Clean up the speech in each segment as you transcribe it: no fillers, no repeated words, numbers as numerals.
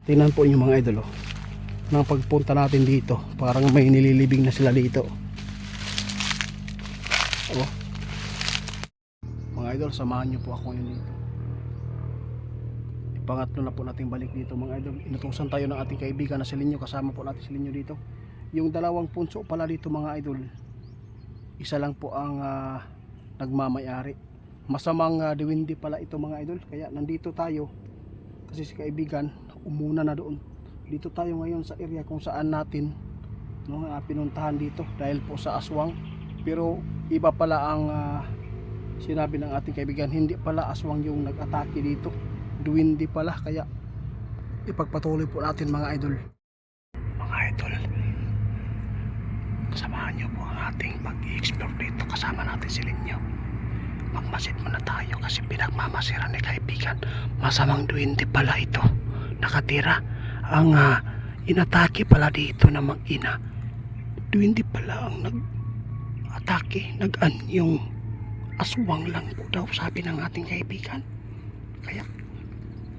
Tingnan po yung mga idol, oh. Nang pagpunta natin dito, parang may nililibing na sila dito. Oh. Mga idol, samahan nyo po ako ngayon dito. Pangatlo na po nating balik dito mga idol. Inutusan tayo ng ating kaibigan na si Linyo. Kasama po natin si Linyo dito. Yung dalawang punso pala dito mga idol, isa lang po ang nagmamayari. Masamang diwindi pala ito mga idol. Kaya nandito tayo kasi si kaibigan umuna na doon. Dito tayo ngayon sa area kung saan natin pinuntahan dito dahil po sa aswang. Pero iba pala ang sinabi ng ating kaibigan. Hindi pala aswang yung nag-atake dito, duwindi pala. Kaya ipagpatuloy po natin mga idol. Mga idol, samahan nyo po ang ating pag-i-explore dito. Kasama natin si Linyo. Magmasid muna tayo kasi pinagmamasiran ni kaibigan. Masamang duwindi pala ito nakatira. Ang inatake pala dito na mag-ina, duwindi pala ang nag-atake. Yung aswang lang po daw sabi ng ating kaibigan. Kaya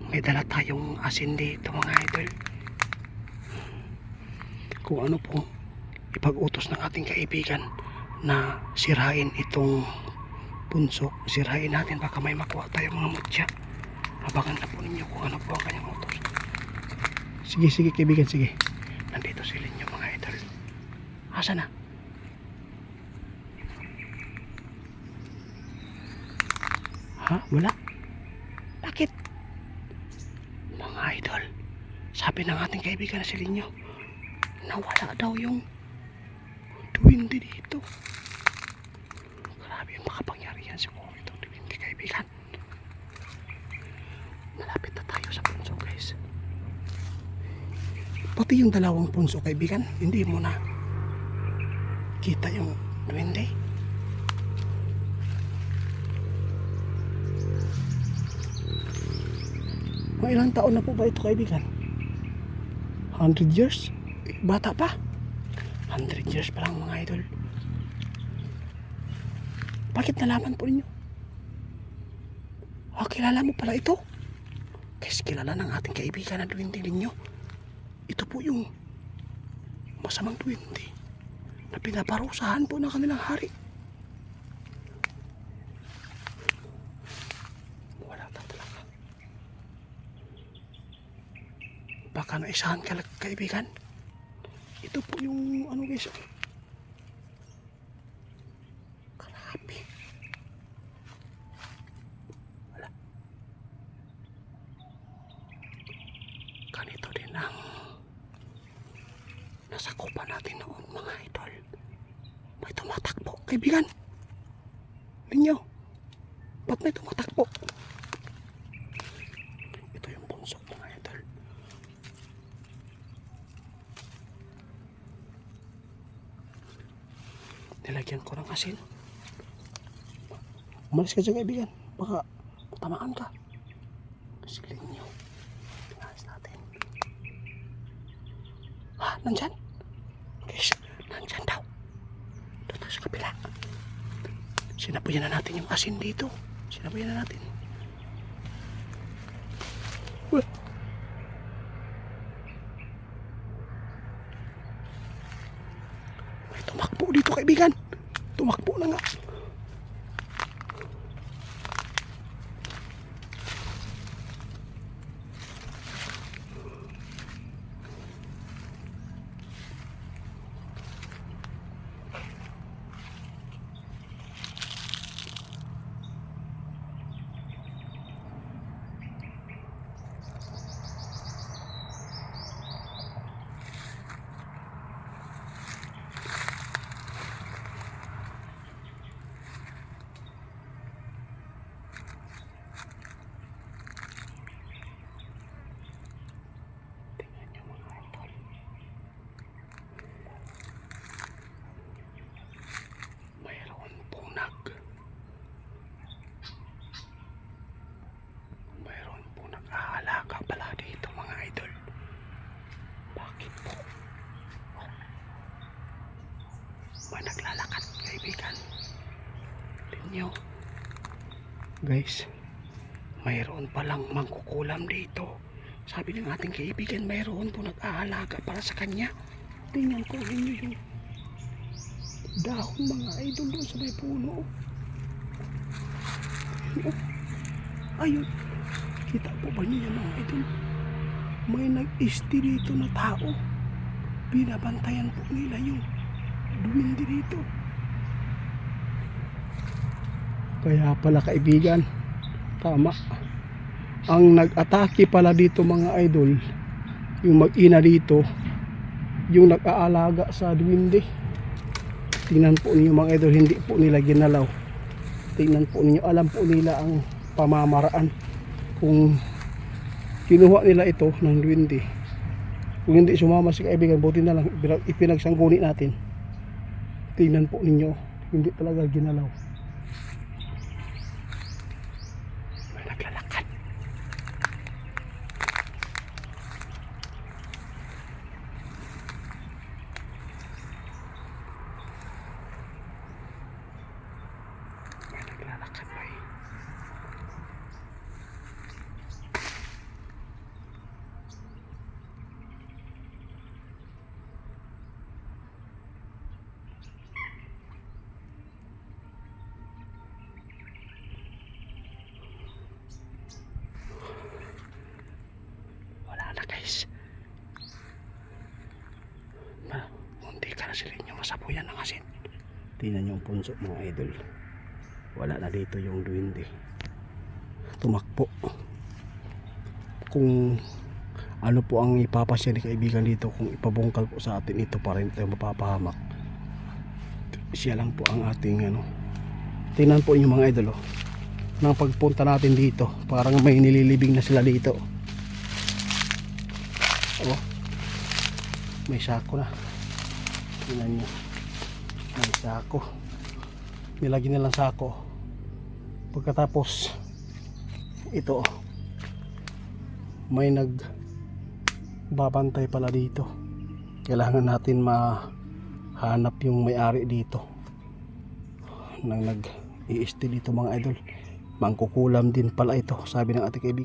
may dala tayong asin dito mga idol. Kung ano po ipag-utos ng ating kaibigan na sirain itong punso, sirain natin, baka may makuha tayo mga mutya. Abangan na po ninyo kung ano po ang kanyang utos. Sige kaibigan, sige. Nandito si Linyo mga idol. Asa na? Ha? Wala? Bakit? Mga idol, sabi ng ating kaibigan na si Linyo, nawala daw yung duwindi dito. Grabe yung makapangyarihan siguro itong duwindi kaibigan. Malapit na tayo sa punso guys. Pati yung dalawang punso kaibigan, hindi mo na kita yung duwindi. Mga ilang taon na po ba ito kaibigan? 100 years? Bata pa? 100 years pa lang mga idol. Bakit nalaman po ninyo? Kilala mo pala ito? Kasi kilala ng ating kaibigan na duwindi ninyo. Ito po yung masamang duwindi na pinaparusahan po ng kanilang hari. Wala na talaga. Baka naisahan ka kaibigan. Ito po yung ano guys. Grabe. Wala. Ganito din ang nasakupan natin noon mga idol. May tumatakbo kaibigan. Linyo, ba't may tumatakbo? Ito yung punso mga idol. Nilagyan ko ng asin. Umalis ka dyan kaibigan, baka tamaan ka. Silin nyo. Pinalis natin. Nandyan. Guys, nandyan daw. Doon sa kabila. Sinabuyan na natin yung asin dito. Sinabuyan na natin. May tumakbo dito kaibigan. Tumakbo na nga. Mayroon po nag-aalaga pala dito mga idol. Bakit po? May naglalakad kaibigan. Linyo. Guys, mayroon palang mangkukulam dito Sabi ng ating kaibigan, mayroon po nag-aalaga para sa kanya. Tingnan po ninyo yung dahon mga idol doon sa may puno. Ayun, kita po ba niyo yan mga idol? May nag-isti dito na tao. Binabantayan po nila yung dumindi dito. Kaya pala kaibigan, tama. Ang nag-atake pala dito mga idol, yung mag-ina dito, yung nag-aalaga sa duwinde. Tingnan po ninyo mga idol, hindi po nila ginalaw. Tingnan po ninyo, alam po nila ang pamamaraan kung kinuha nila ito ng duwinde. Kung hindi sumama si kaibigan, buti na lang ipinagsangguni natin. Tingnan po ninyo, hindi talaga ginalaw. May naglalakad. May naglalakad ba eh? Guys, munti ka na sila inyo masabuyan ng asin. Tingnan nyo ang punso mga idol, wala na dito yung duwinde, tumakbo. Kung ano po ang ipapasya ni kaibigan dito, kung ipabungkal po sa atin ito para hindi tayo mapapahamak, siya lang po ang ating ano. Tingnan po inyo mga idol nang pagpunta natin dito, parang may nililibing na sila dito. Oh, may sako na. Tingnan nyo, may sako, nilagyan nilang sako. Pagkatapos ito, may nagbabantay pala dito. Kailangan natin mahanap yung may-ari dito nang nag-i-steal dito mga idol. Mangkukulam din pala ito, sabi ng ating kaibigan.